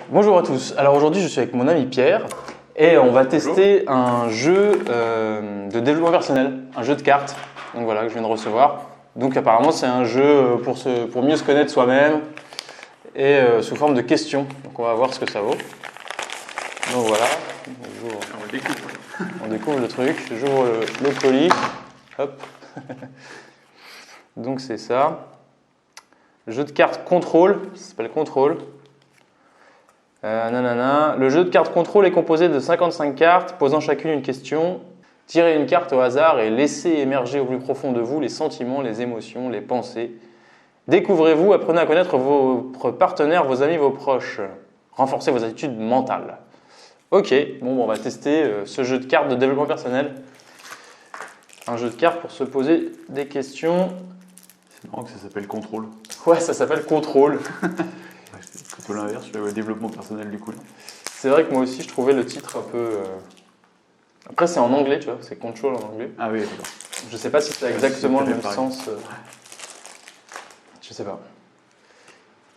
Bonjour à tous, alors aujourd'hui je suis avec mon ami Pierre et on va tester un jeu de développement personnel, un jeu de cartes, donc voilà, que je viens de recevoir. Donc apparemment c'est un jeu pour mieux se connaître soi-même et sous forme de questions, donc on va voir ce que ça vaut. Donc voilà, on découvre le truc, j'ouvre le colis, hop, donc c'est ça. Jeu de cartes contrôle, ça s'appelle contrôle. Le jeu de cartes contrôle est composé de 55 cartes, posant chacune une question. Tirez une carte au hasard et laissez émerger au plus profond de vous les sentiments, les émotions, les pensées. Découvrez-vous, apprenez à connaître votre partenaire, vos amis, vos proches. Renforcez vos attitudes mentales. Ok, on va tester ce jeu de cartes de développement personnel. Un jeu de cartes pour se poser des questions. C'est marrant que ça s'appelle contrôle. Ouais, ça s'appelle contrôle. C'est plutôt l'inverse, le développement personnel du coup. C'est vrai que moi aussi je trouvais le titre un peu... Après c'est en anglais, tu vois, c'est control en anglais. Ah oui, d'accord. Je sais pas si c'est exactement le même sens. Je sais pas.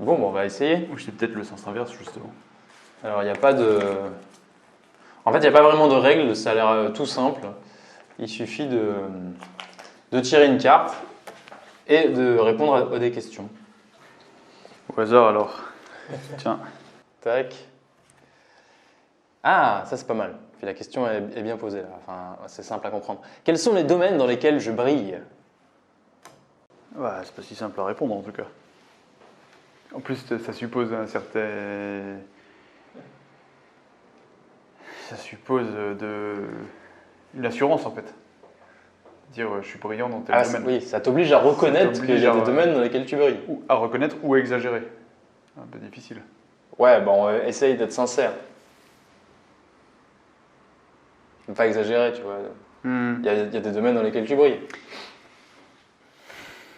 Bon, on va essayer. Ou c'est peut-être le sens inverse justement. Alors il n'y a pas de... En fait il n'y a pas vraiment de règles, ça a l'air tout simple. Il suffit de tirer une carte et de répondre à des questions. Au hasard alors. Tiens. Tac. Ah, ça c'est pas mal. Puis la question est bien posée là. Enfin, c'est simple à comprendre. Quels sont les domaines dans lesquels je brille? Ouais, c'est pas si simple à répondre en tout cas. En plus, ça suppose un certain... Ça suppose une assurance en fait. Dire je suis brillant dans tel domaine. Oui, ça t'oblige à reconnaître qu'il y a des domaines dans lesquels tu brilles. Ou à reconnaître ou à exagérer. Un peu difficile. Ouais, bon, essaye d'être sincère. Ne pas exagérer, tu vois. Il y a des domaines dans lesquels tu brilles.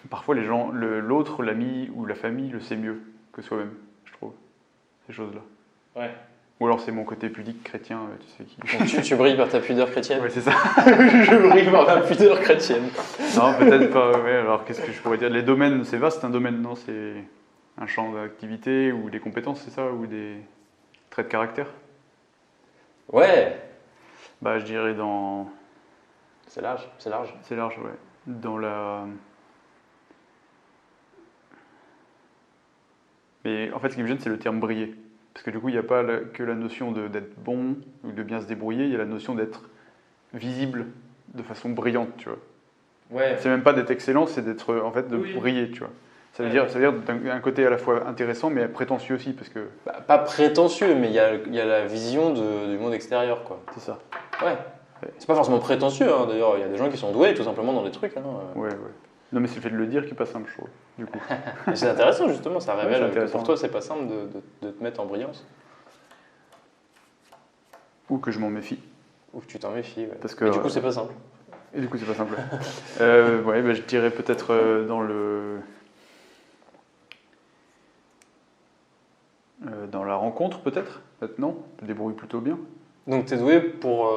Parfois, les gens, l'autre, l'ami ou la famille le sait mieux que soi-même, je trouve, ces choses-là. Ouais. Ou alors c'est mon côté pudique chrétien, tu sais qui. Donc tu brilles par ta pudeur chrétienne? Ouais, c'est ça. Je brille par ma pudeur chrétienne. Non, peut-être pas. Ouais, alors qu'est-ce que je pourrais dire? Les domaines, c'est vaste un domaine, non? C'est un champ d'activité ou des compétences, c'est ça? Ou des traits de caractère? Ouais. Bah, je dirais dans. C'est large, c'est large. C'est large, ouais. Dans la. Mais en fait, ce qui me gêne, c'est le terme briller. Parce que du coup, il n'y a pas que la notion d'être bon ou de bien se débrouiller, il y a la notion d'être visible de façon brillante, tu vois. Ouais. C'est même pas d'être excellent, c'est d'être, en fait, de briller, tu vois. Ça veut dire d'un côté à la fois intéressant, mais prétentieux aussi, parce que... Bah, pas prétentieux, mais il y a la vision du monde extérieur, quoi. C'est ça. Ouais. C'est pas forcément prétentieux, hein. D'ailleurs, il y a des gens qui sont doués tout simplement dans des trucs. Hein. Ouais. Non, mais c'est le fait de le dire qui est pas simple, je trouve, du coup. Mais c'est intéressant, justement, ça révèle que pour toi, c'est pas simple de te mettre en brillance. Ou que je m'en méfie. Ou que tu t'en méfies, ouais. Parce que, Et du coup, c'est pas simple. Et du coup, c'est pas simple. Ouais, bah, je dirais peut-être dans la rencontre, peut-être. Peut-être non, je me débrouille plutôt bien. Donc, tu es doué pour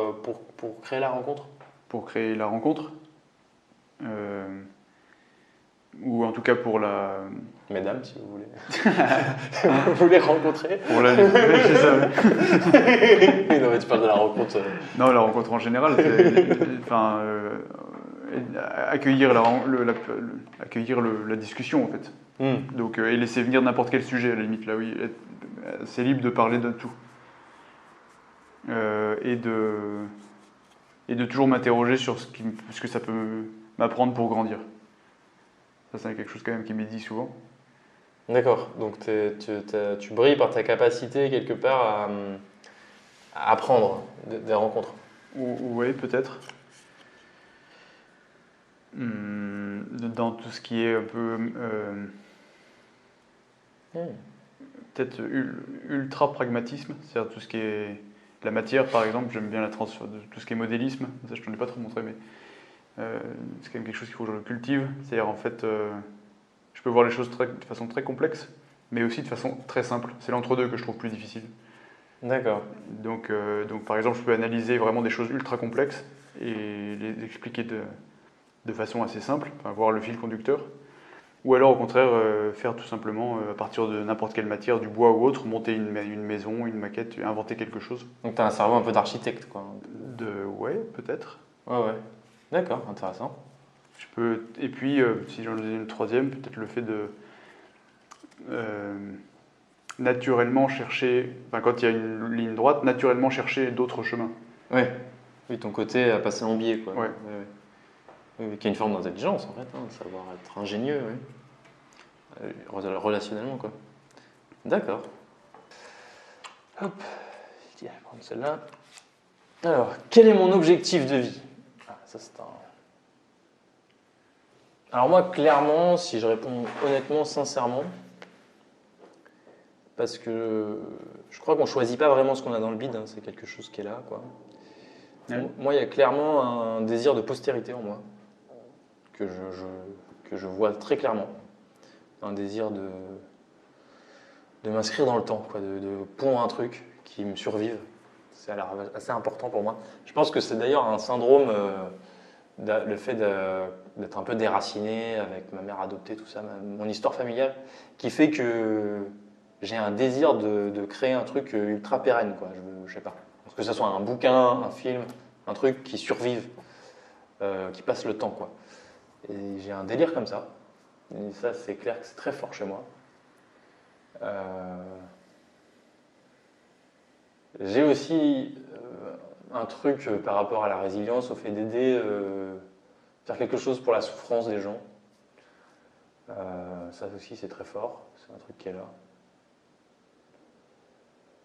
créer la rencontre? Pour créer la rencontre. Ou en tout cas pour la... Mesdames, si vous voulez. Vous voulez rencontrer? Pour la... c'est ça. Oui, non, mais tu parles de la rencontre. Non, la rencontre en général, enfin, accueillir la discussion en fait. Donc, et laisser venir n'importe quel sujet à la limite, là oui. C'est libre de parler de tout. Et de toujours m'interroger sur ce que ça peut m'apprendre pour grandir. Ça, c'est quelque chose quand même qui m'est dit souvent. D'accord, donc tu brilles par ta capacité quelque part à apprendre des rencontres. Oui, peut-être. Dans tout ce qui est un peu... peut-être ultra pragmatisme, c'est-à-dire tout ce qui est la matière par exemple, j'aime bien tout ce qui est modélisme, ça je t'en ai pas trop montré, mais c'est quand même quelque chose qu'il faut que je cultive, c'est-à-dire en fait je peux voir les choses de façon très complexe, mais aussi de façon très simple, c'est l'entre-deux que je trouve plus difficile. D'accord. Donc par exemple je peux analyser vraiment des choses ultra complexes et les expliquer de façon assez simple, enfin, voir le fil conducteur. Ou alors au contraire, faire tout simplement à partir de n'importe quelle matière, du bois ou autre, monter une maison, une maquette, inventer quelque chose. Donc tu as un cerveau un peu d'architecte, quoi. Ouais, peut-être. Ouais. D'accord, intéressant. Et puis, si j'en ai une troisième, peut-être le fait de naturellement chercher, enfin quand il y a une ligne droite, naturellement chercher d'autres chemins. Ouais. Oui, ton côté à passer en biais, quoi. Ouais. Oui, qui est une forme d'intelligence, en fait, savoir être ingénieux, relationnellement, quoi. D'accord. Hop, je vais prendre celle-là. Alors, quel est mon objectif de vie? Ça, c'est un... Alors moi, clairement, si je réponds honnêtement, sincèrement, parce que je crois qu'on ne choisit pas vraiment ce qu'on a dans le bide, c'est quelque chose qui est là, quoi. Ouais. Moi, il y a clairement un désir de postérité en moi, que je vois très clairement. Un désir de m'inscrire dans le temps, quoi, de pondre un truc qui me survive. C'est assez important pour moi. Je pense que c'est d'ailleurs un syndrome, le fait d'être un peu déraciné avec ma mère adoptée, tout ça, mon histoire familiale, qui fait que j'ai un désir de créer un truc ultra pérenne, quoi. Je sais pas. Que ce soit un bouquin, un film, un truc qui survive, qui passe le temps, quoi. Et j'ai un délire comme ça. Et ça, c'est clair que c'est très fort chez moi. J'ai aussi un truc par rapport à la résilience, au fait d'aider, faire quelque chose pour la souffrance des gens. Ça aussi, c'est très fort. C'est un truc qui est là.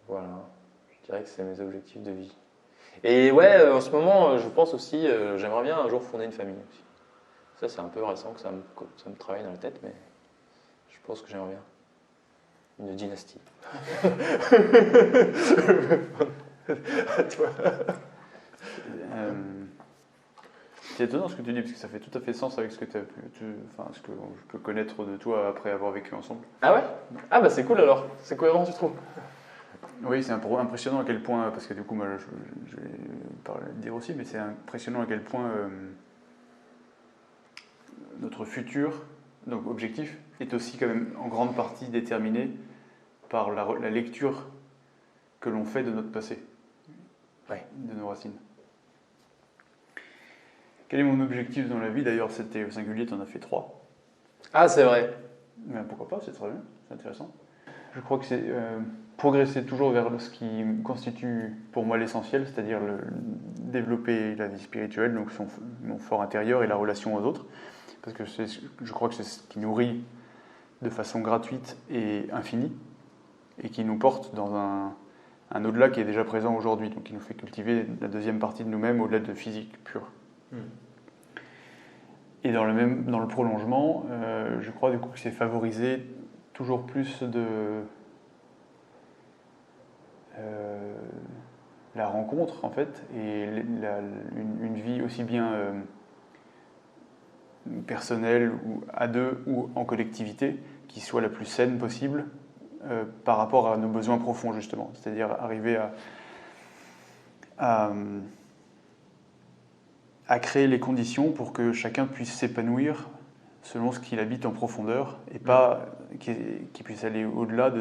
Voilà. Je dirais que c'est mes objectifs de vie. Et ouais, en ce moment, je pense aussi, j'aimerais bien un jour fonder une famille aussi. Ça, c'est un peu récent que ça me travaille dans la tête, mais je pense que j'aimerais bien. Une dynastie. Toi. C'est étonnant ce que tu dis, parce que ça fait tout à fait sens avec ce que ce que je peux connaître de toi après avoir vécu ensemble. Ah ouais? Ah bah c'est cool alors, c'est cohérent tu trouves? Oui, c'est impressionnant à quel point, parce que du coup, moi, je vais dire aussi, mais c'est impressionnant à quel point notre futur, donc objectif, est aussi quand même en grande partie déterminé par la lecture que l'on fait de notre passé, de nos racines. Quel est mon objectif dans la vie? D'ailleurs, c'était au singulier, tu en as fait 3. Ah, c'est vrai. Mais pourquoi pas, c'est très bien, c'est intéressant. Je crois que c'est progresser toujours vers ce qui constitue pour moi l'essentiel, c'est-à-dire développer la vie spirituelle, donc mon fort intérieur et la relation aux autres. Parce que je crois que c'est ce qui nourrit de façon gratuite et infinie, et qui nous porte dans un au-delà qui est déjà présent aujourd'hui, donc qui nous fait cultiver la deuxième partie de nous-mêmes au-delà de physique pure. Et dans le prolongement, je crois du coup que c'est favoriser toujours plus la rencontre en fait, et une vie aussi bien personnelle ou à deux ou en collectivité qui soit la plus saine possible par rapport à nos besoins profonds justement, c'est-à-dire arriver à créer les conditions pour que chacun puisse s'épanouir selon ce qu'il habite en profondeur et pas qu'il puisse aller au-delà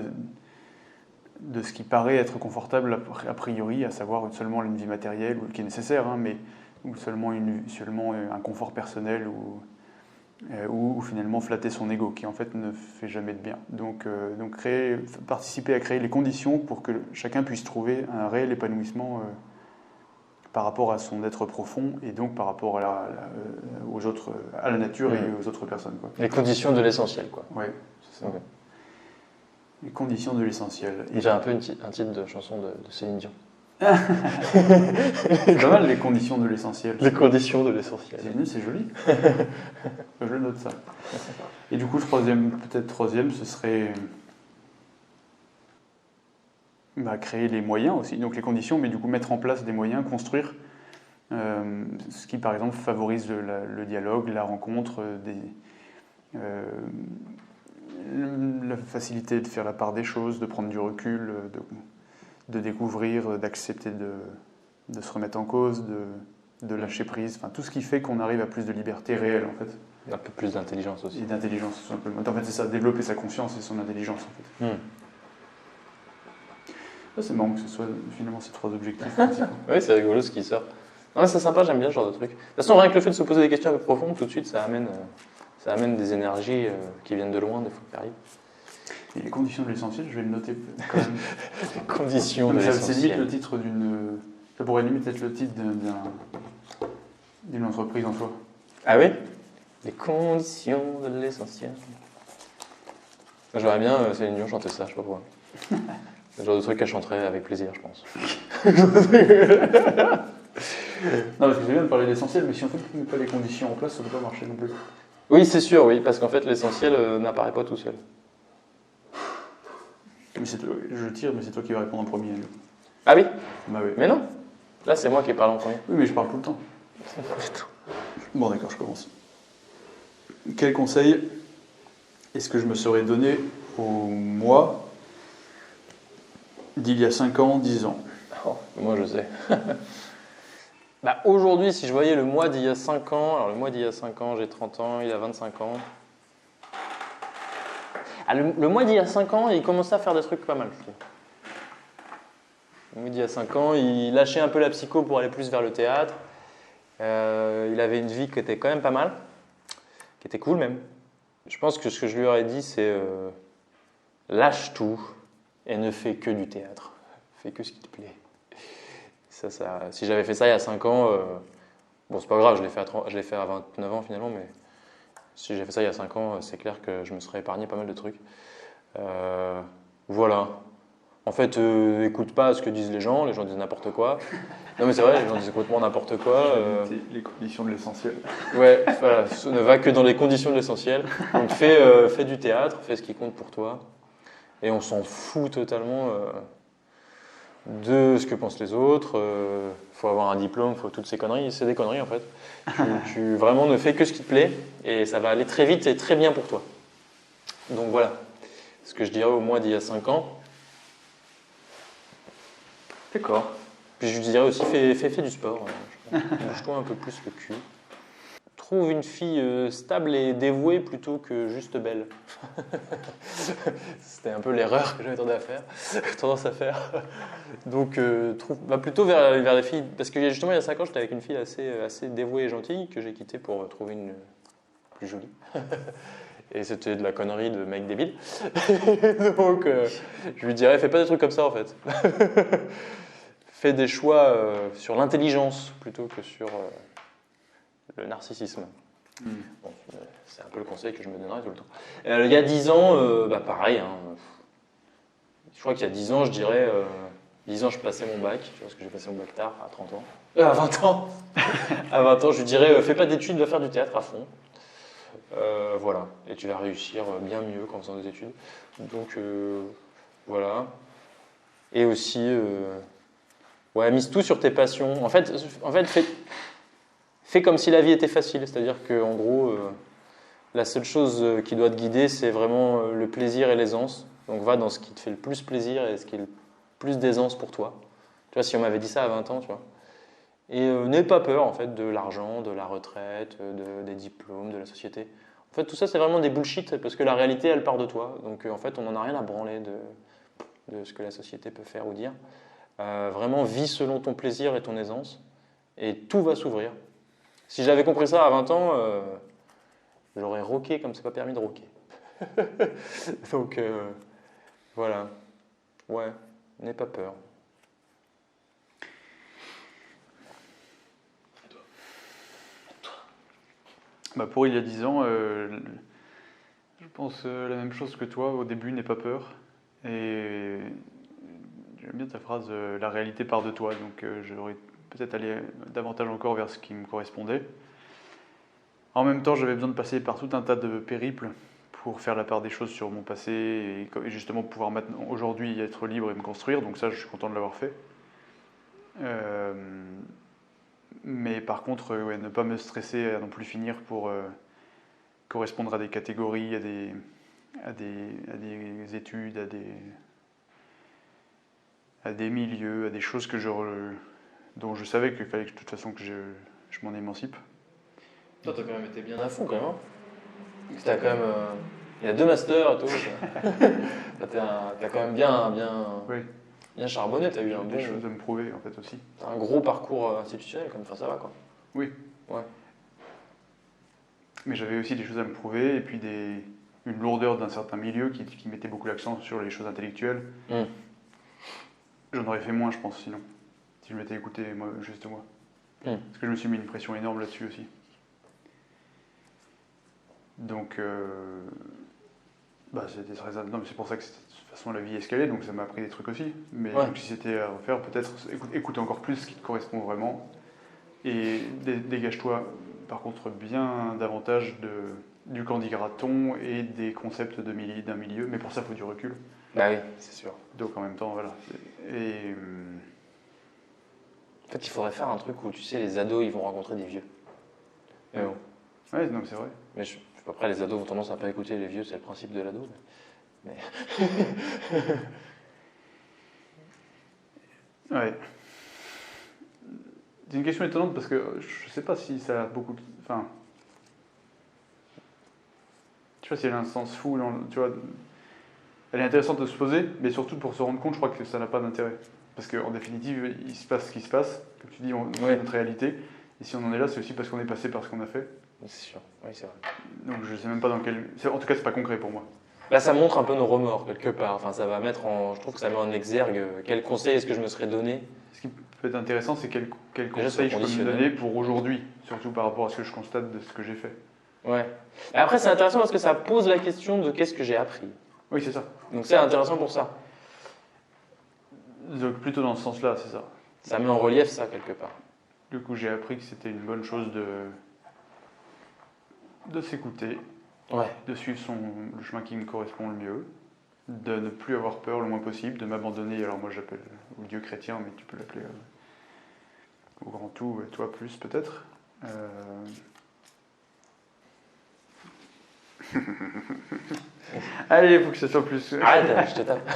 de ce qui paraît être confortable a priori, à savoir seulement une vie matérielle, qui est nécessaire, ou seulement un confort personnel ou finalement flatter son ego, qui en fait ne fait jamais de bien. Donc participer à créer les conditions pour que chacun puisse trouver un réel épanouissement par rapport à son être profond et donc par rapport aux autres, à la nature et aux autres personnes, quoi. Les conditions de l'essentiel, quoi. Ouais, c'est ça. Okay. Les conditions de l'essentiel. J'ai un peu un titre de chanson de Céline Dion. C'est pas mal, les conditions de l'essentiel. Les conditions de l'essentiel. C'est joli. Je note ça. Et du coup, troisième, ce serait créer les moyens aussi, donc les conditions, mais du coup mettre en place des moyens, construire, ce qui par exemple favorise le dialogue, la rencontre, la facilité de faire la part des choses, de prendre du recul, de découvrir, d'accepter de se remettre en cause, de lâcher prise, enfin tout ce qui fait qu'on arrive à plus de liberté réelle en fait. Un peu plus d'intelligence aussi. Et d'intelligence, tout simplement. En fait, c'est ça, développer sa conscience et son intelligence, en fait. Ça, c'est marrant que ce soit finalement ces 3 objectifs principaux. Oui, c'est rigolo ce qui sort. Non, mais c'est sympa, j'aime bien ce genre de truc. De toute façon, rien que le fait de se poser des questions un peu profondes, tout de suite, ça amène des énergies qui viennent de loin, des fois, qui arrivent. Et les conditions de l'essentiel, je vais le noter quand même. Les conditions de C'est limite l'essentiel. le titre d'une... Ça pourrait limite être le titre d'une entreprise en soi. Ah oui? Les conditions de l'essentiel. J'aurais bien Céline Dion chanter ça, je sais pas pourquoi. C'est le genre de truc qu'elle chanterait avec plaisir, je pense. Non, parce que c'est bien de parler de l'essentiel, mais si on ne met pas les conditions en place, ça ne peut pas marcher non plus. Oui, c'est sûr, oui, parce qu'en fait, l'essentiel n'apparaît pas tout seul. Mais je tire, mais c'est toi qui vas répondre en premier. Ah oui? Bah oui. Mais non. Là, c'est moi qui parle en premier. Oui, mais je parle tout le temps. Bon, d'accord, je commence. Quel conseil est-ce que je me serais donné au moi d'il y a 5 ans, 10 ans? Oh, moi, je sais. Bah, aujourd'hui, si je voyais le mois d'il y a 5 ans, alors le mois d'il y a 5 ans, j'ai 30 ans, il a 25 ans. Ah, le mois d'il y a 5 ans, il commençait à faire des trucs pas mal, je trouve. Le mois d'il y a 5 ans, il lâchait un peu la psycho pour aller plus vers le théâtre. Il avait une vie qui était quand même pas mal, qui était cool même. Je pense que ce que je lui aurais dit, c'est lâche tout et ne fais que du théâtre. Fais que ce qui te plaît. Si j'avais fait ça il y a 5 ans, bon, c'est pas grave, je l'ai fait à 29 ans finalement, mais si j'ai fait ça il y a 5 ans, c'est clair que je me serais épargné pas mal de trucs. Voilà. En fait, écoute pas ce que disent les gens disent n'importe quoi. Non mais c'est vrai, les gens disent complètement n'importe quoi. Les conditions de l'essentiel. Ouais, voilà, ne va que dans les conditions de l'essentiel. Donc fais du théâtre, fais ce qui compte pour toi. Et on s'en fout totalement de ce que pensent les autres. Faut avoir un diplôme, faut toutes ces conneries. C'est des conneries en fait. Tu vraiment ne fais que ce qui te plaît et ça va aller très vite et très bien pour toi. Donc voilà, ce que je dirais au moins d'il y a 5 ans. D'accord. Puis je dirais aussi fais du sport. Bouge-toi un peu plus le cul. Trouve une fille stable et dévouée plutôt que juste belle. C'était un peu l'erreur que j'avais tendance à faire. Donc va plutôt vers des filles. Parce que justement il y a 5 ans j'étais avec une fille assez dévouée et gentille que j'ai quittée pour trouver une plus jolie. Et c'était de la connerie de mec débile. Donc je lui dirais fais pas des trucs comme ça en fait. Fais des choix sur l'intelligence plutôt que sur le narcissisme. Bon, c'est un peu le conseil que je me donnerais tout le temps. Il y a 10 ans, pareil. Hein. Je crois qu'il y a 10 ans, je dirais... 10 ans, je passais mon bac. Tu vois, parce que j'ai passé mon bac tard, à 30 ans. À 20 ans À 20 ans, je lui dirais, fais pas d'études, va faire du théâtre à fond. Voilà. Et tu vas réussir bien mieux qu'en faisant des études. Donc, voilà. Et aussi... ouais, mise tout sur tes passions. En fait fais comme si la vie était facile. C'est-à-dire qu'en gros, la seule chose qui doit te guider, c'est vraiment le plaisir et l'aisance. Donc va dans ce qui te fait le plus plaisir et ce qui est le plus d'aisance pour toi. Tu vois, si on m'avait dit ça à 20 ans, tu vois. Et n'aie pas peur, en fait, de l'argent, de la retraite, des diplômes, de la société. En fait, tout ça, c'est vraiment des bullshit parce que la réalité, elle part de toi. Donc, en fait, on n'en a rien à branler de ce que la société peut faire ou dire. Vraiment, vis selon ton plaisir et ton aisance, et tout va s'ouvrir. Si j'avais compris ça à 20 ans, j'aurais rocké comme c'est pas permis de rocker. Donc, voilà. Ouais, n'aie pas peur. Pour il y a 10 ans, je pense la même chose que toi. Au début, n'aie pas peur. Et j'aime bien ta phrase, la réalité part de toi. Donc j'aurais peut-être allé davantage encore vers ce qui me correspondait. En même temps, j'avais besoin de passer par tout un tas de périples pour faire la part des choses sur mon passé et justement pouvoir maintenant, aujourd'hui, être libre et me construire. Donc ça, je suis content de l'avoir fait. Mais par contre, ouais, ne pas me stresser à non plus finir pour correspondre à des catégories, à des études, à des milieux, à des choses dont je savais qu'il fallait que, de toute façon que je m'en émancipe. Toi, t'as quand même été bien à fond quand même. T'as quand même, il y a 2 masters et tout. T'as quand même bien charbonné, t'as eu un des choses à me prouver en fait aussi. un gros parcours institutionnel, comme, enfin ça va quoi. Oui. Ouais. Mais j'avais aussi des choses à me prouver et puis une lourdeur d'un certain milieu qui mettait beaucoup l'accent sur les choses intellectuelles. J'en aurais fait moins, je pense, sinon. Si je m'étais écouté, juste moi. Parce que je me suis mis une pression énorme là-dessus aussi. Donc, c'était très... Non, mais c'est pour ça que de toute façon la vie est escalée, donc ça m'a appris des trucs aussi. Mais donc, si c'était à refaire, peut-être écoute encore plus ce qui te correspond vraiment. Et dégage-toi, par contre, bien davantage du candidaton et des concepts d'un milieu. Mais pour ça, il faut du recul. Bah oui, c'est sûr. Donc en même temps, voilà. Et... En fait, il faudrait faire un truc où, tu sais, les ados, ils vont rencontrer des vieux. Mais bon. Ouais, non, c'est vrai. Mais après, les ados ont tendance à pas écouter les vieux, c'est le principe de l'ado. Mais... Ouais. C'est une question étonnante parce que je sais pas si ça a beaucoup de... Enfin... Je sais pas si elle a un sens fou, tu vois... Elle est intéressante de se poser, mais surtout pour se rendre compte, je crois que ça n'a pas d'intérêt. Parce qu'en définitive, il se passe ce qui se passe. Comme tu dis, on est notre réalité. Et si on en est là, c'est aussi parce qu'on est passé par ce qu'on a fait. C'est sûr, oui, c'est vrai. Donc je sais même pas dans quel... En tout cas, c'est pas concret pour moi. Là, ça montre un peu nos remords, quelque part. Enfin, ça va mettre en... Je trouve que ça met en exergue quel conseil est-ce que je me serais donné. Ce qui peut être intéressant, c'est quel conseil je peux me donner pour aujourd'hui, surtout par rapport à ce que je constate de ce que j'ai fait. Ouais. Et après, c'est intéressant parce que ça pose la question de qu'est-ce que j'ai appris. Oui, c'est ça. Donc c'est intéressant pour ça. Donc plutôt dans ce sens-là, c'est ça. Ça met en relief ça, quelque part. Du coup, j'ai appris que c'était une bonne chose de s'écouter, de suivre le chemin qui me correspond le mieux, de ne plus avoir peur le moins possible, de m'abandonner. Alors moi, j'appelle au Dieu chrétien, mais tu peux l'appeler au grand tout, et toi plus peut-être. Allez, il faut que ça soit plus... Arrête, je te tape.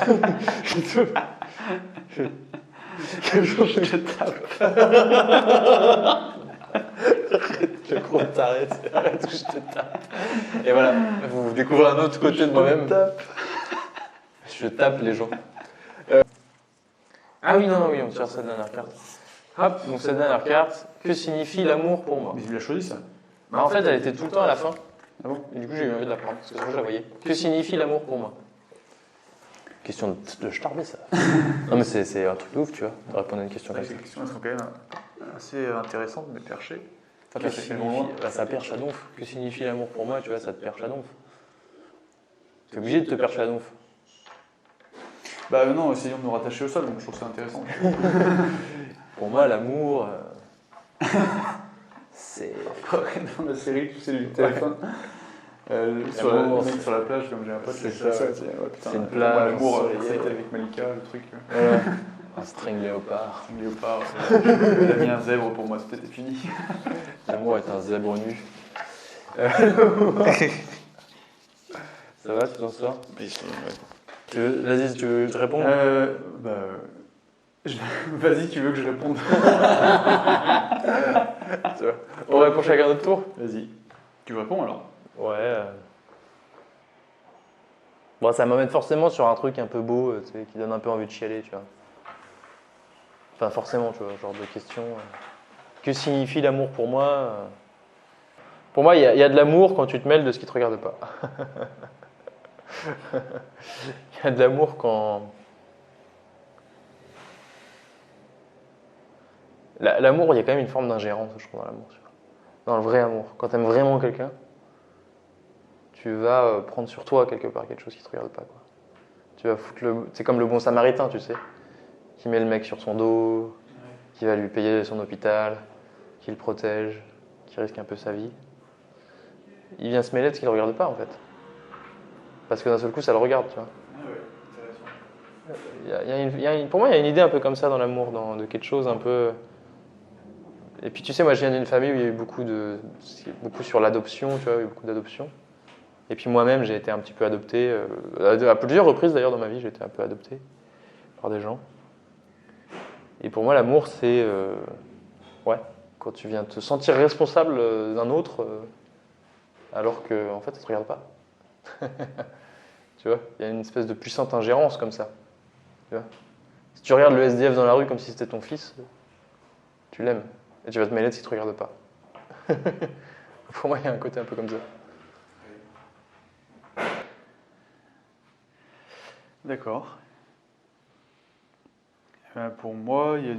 Quel jour je te tape. Le gros t'arrête, arrête que je te tape. Et voilà, vous découvrez un autre côté de moi-même. Je tape les gens. Ah oui, non, oui, on tire cette dernière carte. Hop, donc cette dernière carte, que signifie l'amour pour moi? Mais tu l'as choisi ça? Bah, en fait, elle était tout le temps à la fin. Ah bon? Et du coup, j'ai eu envie de la prendre, parce que sinon je la voyais. Que signifie l'amour pour moi? Question de starber, ça. Non, mais c'est un truc de ouf, tu vois, de répondre à une question comme ça. Ces questions, elles sont quand même assez intéressantes, mais perchées. Ça perche à donf. Que signifie l'amour pour moi? Tu vois, ça te perche à donf. T'es obligé de te percher à donf. Bah non, essayons de nous rattacher au sol, donc je trouve ça intéressant. Pour moi, l'amour, c'est... Dans la série, tu sais, du téléphone. Sur la plage, comme j'ai un pote, c'est ça. C'est une plage, l'amour, c'était avec Malika, le truc. Un string léopard. Un léopard. Il a mis un zèbre pour moi, c'était fini. L'amour est un zèbre nu. Ça va, tu t'en sors? Vas-y, tu veux que je réponde? Vas-y, tu veux que je réponde? On répond chacun notre tour? Vas-y. Tu réponds alors? Ouais. Bon, ça m'amène forcément sur un truc un peu beau, tu sais, qui donne un peu envie de chialer, tu vois. Enfin, forcément, tu vois, genre de question. Que signifie l'amour pour moi? Pour moi, il y a de l'amour quand tu te mêles de ce qui te regarde pas. Il y a de l'amour quand... L'amour, il y a quand même une forme d'ingérence, je trouve, dans l'amour. Dans le vrai amour. Quand tu aimes vraiment quelqu'un, tu vas prendre sur toi quelque part quelque chose qui te regarde pas, quoi. Tu vas foutre c'est comme le bon samaritain, tu sais, qui met le mec sur son dos, qui va lui payer son hôpital, qui le protège, qui risque un peu sa vie. Il vient se mêler de ce qui le regarde pas, en fait. Parce que d'un seul coup, ça le regarde, tu vois. Pour moi, il y a une idée un peu comme ça dans l'amour, de quelque chose un peu... Et puis tu sais, moi je viens d'une famille où il y a eu beaucoup sur l'adoption, tu vois, il y a eu beaucoup d'adoptions. Et puis moi-même, j'ai été un petit peu adopté, à plusieurs reprises d'ailleurs dans ma vie, j'ai été un peu adopté par des gens. Et pour moi, l'amour, c'est... quand tu viens te sentir responsable d'un autre, alors qu'en fait, elle ne te regarde pas. Tu vois, il y a une espèce de puissante ingérence comme ça. Tu vois, si tu regardes le SDF dans la rue comme si c'était ton fils, tu l'aimes. Et tu vas te mêler de s'il ne te regarde pas. Pour moi, il y a un côté un peu comme ça. D'accord. Pour moi, il y a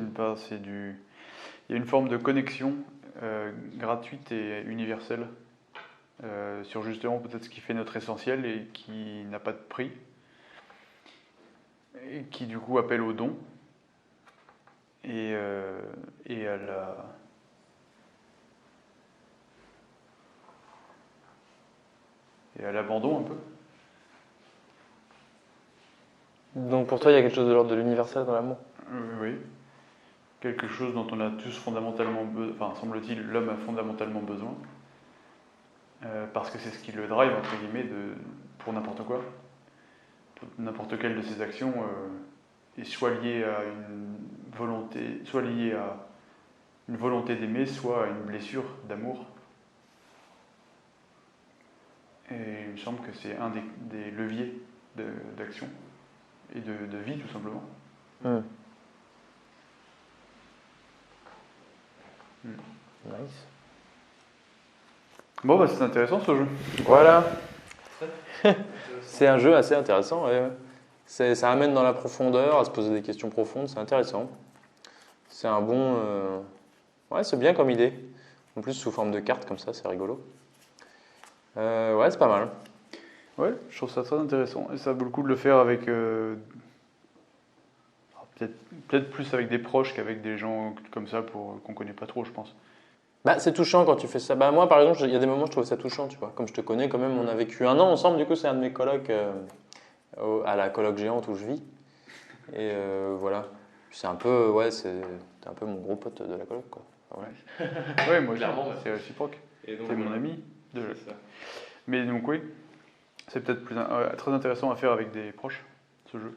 une forme de connexion gratuite et universelle sur justement peut-être ce qui fait notre essentiel et qui n'a pas de prix et qui du coup appelle au don et à l'abandon un peu. Donc pour toi, il y a quelque chose de l'ordre de l'universel dans l'amour. Oui. Quelque chose dont on a tous fondamentalement besoin, enfin semble-t-il, l'homme a fondamentalement besoin. Parce que c'est ce qui le drive, entre guillemets, pour n'importe quoi. Pour n'importe quelle de ses actions est soit liée à une volonté d'aimer, soit à une blessure d'amour. Et il me semble que c'est un des leviers d'action et de vie, tout simplement. Nice. Bon, bah c'est intéressant ce jeu. Voilà. C'est un jeu assez intéressant. Ouais. Ça amène dans la profondeur, à se poser des questions profondes. C'est intéressant. C'est un bon. Ouais, c'est bien comme idée. En plus, sous forme de carte comme ça, c'est rigolo. Ouais, c'est pas mal. Ouais, je trouve ça très intéressant. Et ça vaut le coup de le faire avec. Peut-être plus avec des proches qu'avec des gens comme ça qu'on connaît pas trop, je pense. Bah, c'est touchant quand tu fais ça. Bah, moi, par exemple, il y a des moments où je trouve ça touchant, tu vois. Comme je te connais, quand même, on a vécu 1 an ensemble. Du coup, c'est un de mes colocs à la coloc géante où je vis. Et voilà. C'est un peu, ouais, t'es un peu mon gros pote de la coloc, quoi. Enfin, ouais. Ouais, moi aussi, Clairement, ouais. c'est réciproque. Et donc, C'est mon ami. c'est ça. Mais donc oui, c'est peut-être très intéressant à faire avec des proches, ce jeu.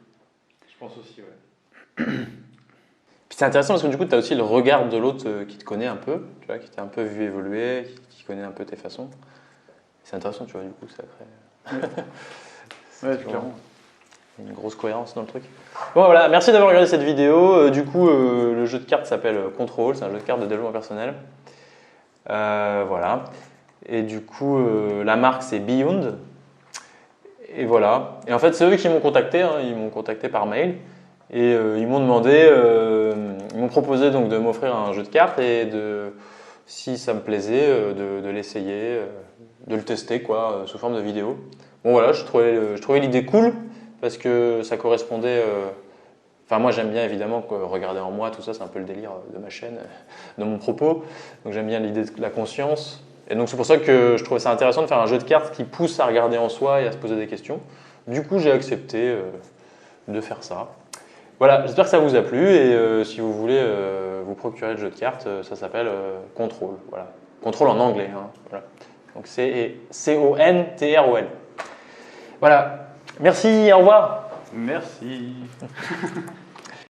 Je pense aussi, ouais. Puis c'est intéressant parce que du coup, tu as aussi le regard de l'autre qui te connaît un peu, tu vois, qui t'a un peu vu évoluer, qui connaît un peu tes façons. C'est intéressant, tu vois, du coup, ça crée Ouais, clairement. une grosse cohérence dans le truc. Bon, voilà, merci d'avoir regardé cette vidéo. Du coup, le jeu de cartes s'appelle Control, c'est un jeu de cartes de développement personnel. Voilà. Et du coup, la marque, c'est Beyond. Et voilà. Et en fait, c'est eux qui m'ont contacté, hein, ils m'ont contacté par mail. Et ils m'ont demandé, ils m'ont proposé donc de m'offrir un jeu de cartes et si ça me plaisait, de l'essayer, de le tester quoi, sous forme de vidéo. Bon voilà, je trouvais l'idée cool parce que ça correspondait. Enfin moi j'aime bien évidemment regarder en moi, tout ça c'est un peu le délire de ma chaîne, de mon propos. Donc j'aime bien l'idée de la conscience. Et donc c'est pour ça que je trouvais ça intéressant de faire un jeu de cartes qui pousse à regarder en soi et à se poser des questions. Du coup j'ai accepté de faire ça. Voilà, j'espère que ça vous a plu et si vous voulez vous procurer le jeu de cartes, ça s'appelle Control. Voilà. Control en anglais. Hein, voilà. Donc c'est C-O-N-T-R-O-L. Voilà. Merci, au revoir. Merci.